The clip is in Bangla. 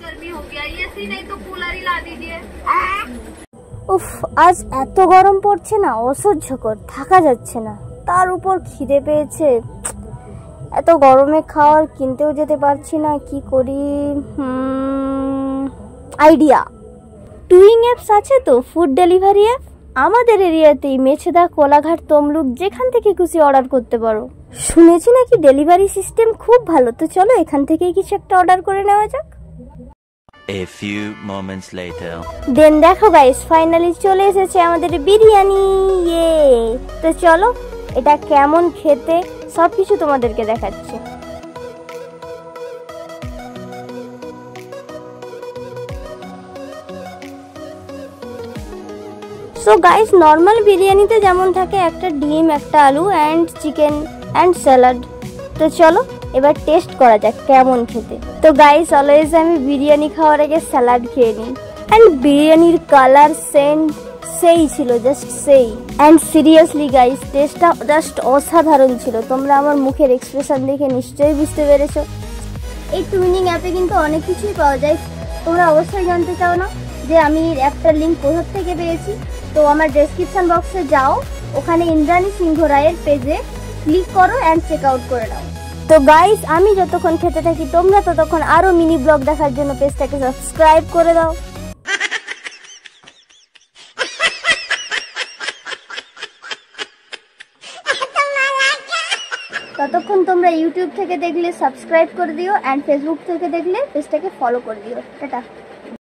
गर्मी हो गया, एसी नहीं तो कूलर ही ला दीजिए। উফ, আজ এত গরম পড়ছে না, অসহ্যকর, থাকা যাচ্ছে না। তার উপর খিদে পেয়েছে, এত গরমে খাওয়ার কিনতেও যেতে পারছি না, কি করি? আইডিয়া, টুইং অ্যাপস আছে তো, ফুড ডেলিভারি অ্যাপ। আমাদের এরিয়াতেই মেছেদা, কোলাঘাট, তমলুক যেখান থেকে খুশি অর্ডার করতে পারো। শুনেছি নাকি ডেলিভারি সিস্টেম খুব ভালো, তো চলো এখান থেকেই কিছু একটা অর্ডার করে নেওয়া যাক। A few moments later. দেন দেখো গাইস, ফাইনালি চলে এসেছে আমাদের বিরিয়ানি। ইয়ে, তো চলো এটা কেমন খেতে সবকিছু তোমাদেরকে দেখাচ্ছি। সো গাইস, নর্মাল বিরিয়ানিতে যেমন থাকে একটা ডিম, একটা আলু অ্যান্ড চিকেন অ্যান্ড স্যালাড। তো চলো এবার টেস্ট করা যাক কেমন খেতে। তো গাইস, অলওয়েজ আমি বিরিয়ানি খাওয়ার আগে স্যালাড খেয়ে নিই। অ্যান্ড বিরিয়ানির কালার, সেন্ট সেই ছিল, জাস্ট সেই। অ্যান্ড সিরিয়াসলি গাইস, টেস্টটা জাস্ট অসাধারণ ছিল। তোমরা আমার মুখের এক্সপ্রেশন দেখে নিশ্চয়ই বুঝতে পেরেছো। এই টুইনিং অ্যাপে কিন্তু অনেক কিছুই পাওয়া যায়। তোমরা অবশ্যই জানতে চাও না যে আমি অ্যাপটার লিঙ্ক কোথা থেকে পেয়েছি? তো আমার ডেসক্রিপশন বক্সে যাও, ওখানে ইন্দ্রাণী সিংহ রায়ের পেজে ক্লিক করো অ্যান্ড চেক আউট করে নাও। তো গাইস, আমি যতক্ষণ খেতে থাকি তোমরা ততক্ষণ আরো মিনি ব্লগ দেখার জন্য পেজটাকে সাবস্ক্রাইব করে দাও। ততক্ষণ তোমরা ইউটিউব থেকে দেখলে সাবস্ক্রাইব করে দিও, অ্যান্ড ফেসবুক থেকে দেখলে পেজটাকে ফলো করে দিও। টাটা।